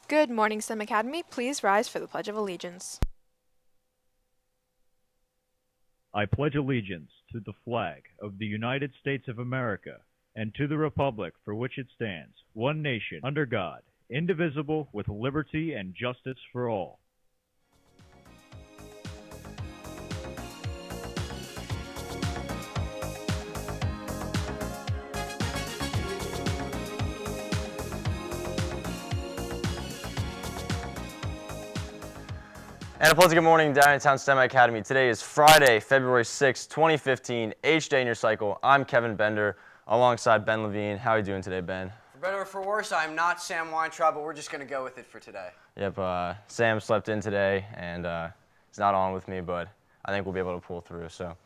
Good morning, STEM Academy. Please rise for the Pledge of Allegiance. I pledge allegiance to the flag of the United States of America and to the republic for which it stands, one nation, under God, indivisible, with liberty and justice for all. And a pleasant good morning, Downtown STEM Academy. Today is Friday, February 6, 2015, H day in your cycle. I'm Kevin Bender, alongside Ben Levine. How are you doing today, Ben? For better or for worse, I'm not Sam Weintraub, but we're just going to go with it for today. Yep, Sam slept in today, and he's not on with me, but I think we'll be able to pull through. So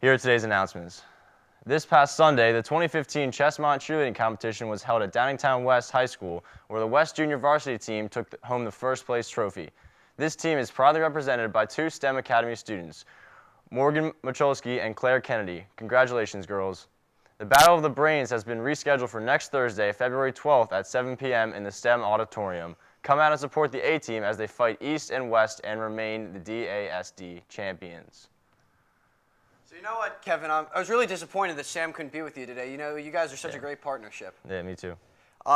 here are today's announcements. This past Sunday, the 2015 Chestmont cheerleading competition was held at Downingtown West High School, where the West Junior varsity team took home the first place trophy. This team is proudly represented by two STEM Academy students, Morgan Macholsky and Claire Kennedy. Congratulations, girls. The Battle of the Brains has been rescheduled for next Thursday, February 12th at 7 p.m. in the STEM Auditorium. Come out and support the A-team as they fight East and West and remain the DASD champions. So you know what, Kevin? I was really disappointed that Sam couldn't be with you today. You know, you guys are such a great partnership. Yeah, me too.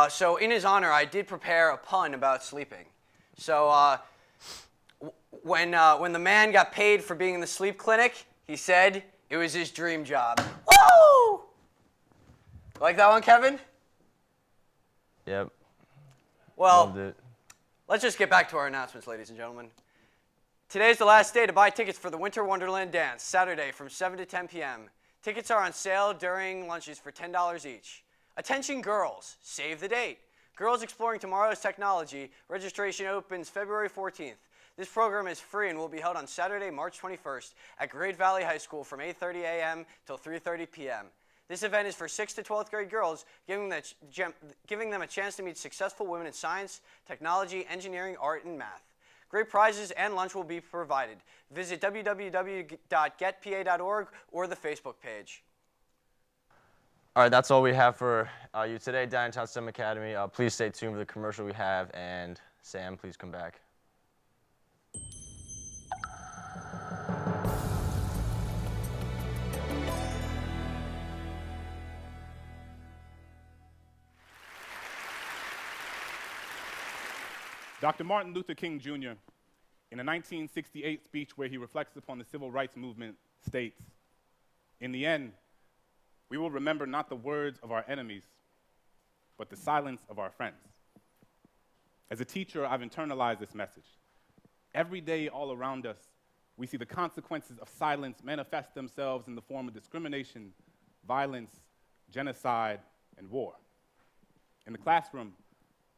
So in his honor, I did prepare a pun about sleeping. So when the man got paid for being in the sleep clinic, he said it was his dream job. Woo! Like that one, Kevin? Yep. Well, Loved it. let's just get back to our announcements, ladies and gentlemen. Today's the last day to buy tickets for the Winter Wonderland Dance, Saturday from 7 to 10 p.m. Tickets are on sale during lunches for $10 each. Attention girls, save the date. Girls Exploring Tomorrow's Technology, registration opens February 14th. This program is free and will be held on Saturday, March 21st at Great Valley High School from 8:30 a.m. till 3:30 p.m. This event is for 6th to 12th grade girls, giving them a chance to meet successful women in science, technology, engineering, art, and math. Great prizes and lunch will be provided. Visit www.getpa.org or the Facebook page. All right, that's all we have for you today, Downtown STEM Academy. Please stay tuned for the commercial we have, and Sam, please come back. Dr. Martin Luther King Jr., in a 1968 speech where he reflects upon the civil rights movement, states, "In the end, we will remember not the words of our enemies, but the silence of our friends." As a teacher, I've internalized this message. Every day all around us, we see the consequences of silence manifest themselves in the form of discrimination, violence, genocide, and war. In the classroom,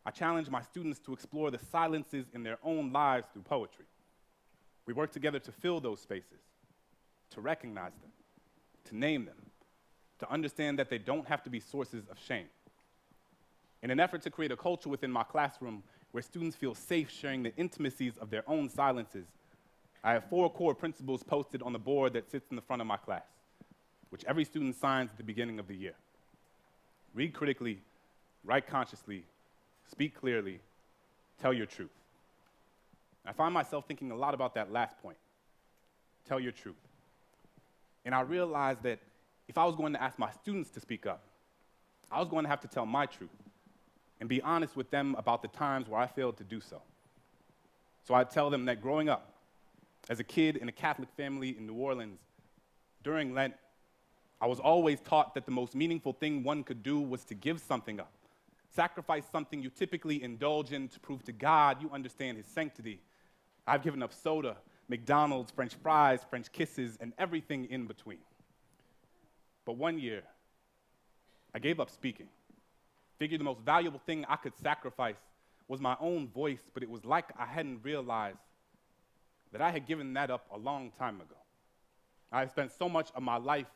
I challenge my students to explore the silences in their own lives through poetry. We work together to fill those spaces, to recognize them, to name them, to understand that they don't have to be sources of shame. In an effort to create a culture within my classroom where students feel safe sharing the intimacies of their own silences, I have 4 core principles posted on the board that sits in the front of my class, which every student signs at the beginning of the year. Read critically, write consciously, speak clearly, tell your truth. I find myself thinking a lot about that last point, tell your truth. And I realized that if I was going to ask my students to speak up, I was going to have to tell my truth and be honest with them about the times where I failed to do so. So I'd tell them that growing up, as a kid in a Catholic family in New Orleans, during Lent, I was always taught that the most meaningful thing one could do was to give something up. Sacrifice something you typically indulge in to prove to God you understand his sanctity. I've given up soda, McDonald's, French fries, French kisses, and everything in between. But one year, I gave up speaking. Figured the most valuable thing I could sacrifice was my own voice, but it was like I hadn't realized that I had given that up a long time ago. I had spent so much of my life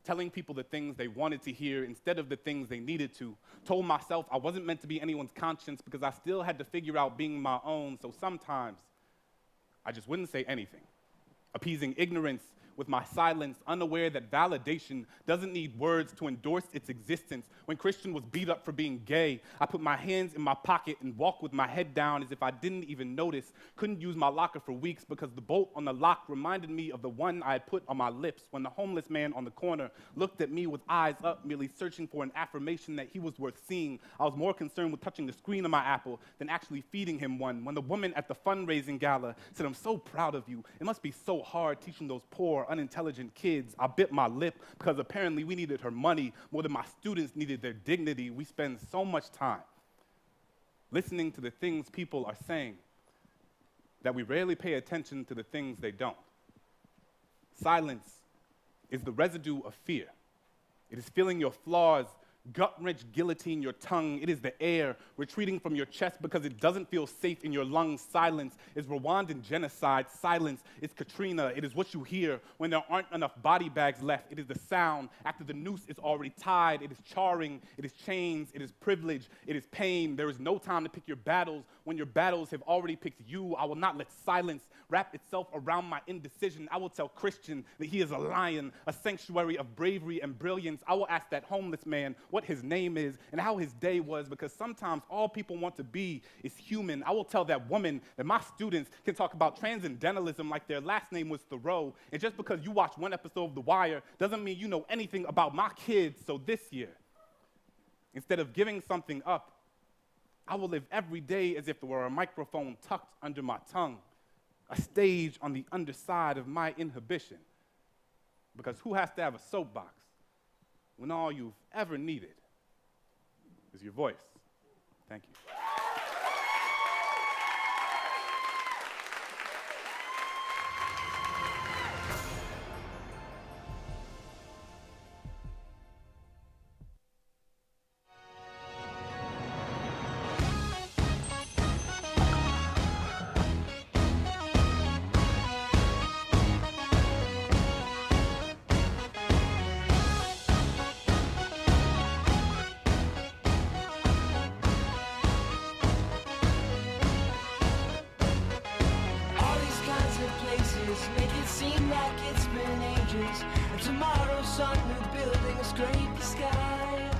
telling people the things they wanted to hear instead of the things they needed to. Told myself I wasn't meant to be anyone's conscience because I still had to figure out being my own, so sometimes I just wouldn't say anything, appeasing ignorance with my silence, unaware that validation doesn't need words to endorse its existence. When Christian was beat up for being gay, I put my hands in my pocket and walked with my head down as if I didn't even notice. Couldn't use my locker for weeks because the bolt on the lock reminded me of the one I had put on my lips when the homeless man on the corner looked at me with eyes up, merely searching for an affirmation that he was worth seeing. I was more concerned with touching the screen of my Apple than actually feeding him one. When the woman at the fundraising gala said, "I'm so proud of you. It must be so hard teaching those poor, unintelligent kids," I bit my lip because apparently we needed her money more than my students needed their dignity. We spend so much time listening to the things people are saying that we rarely pay attention to the things they don't. Silence is the residue of fear. It is feeling your flaws gut-wrench guillotine your tongue. It is the air retreating from your chest because it doesn't feel safe in your lungs. Silence is Rwandan genocide. Silence is Katrina. It is what you hear when there aren't enough body bags left. It is the sound after the noose is already tied. It is charring. It is chains. It is privilege. It is pain. There is no time to pick your battles when your battles have already picked you. I will not let silence wrap itself around my indecision. I will tell Christian that he is a lion, a sanctuary of bravery and brilliance. I will ask that homeless man what his name is and how his day was, because sometimes all people want to be is human. I will tell that woman that my students can talk about transcendentalism like their last name was Thoreau, and just because you watch one episode of The Wire doesn't mean you know anything about my kids. So this year, instead of giving something up, I will live every day as if there were a microphone tucked under my tongue, a stage on the underside of my inhibition. Because who has to have a soapbox when all you've ever needed is your voice? Thank you. Make it seem like it's been ages. And tomorrow's sun will building a scrape the sky.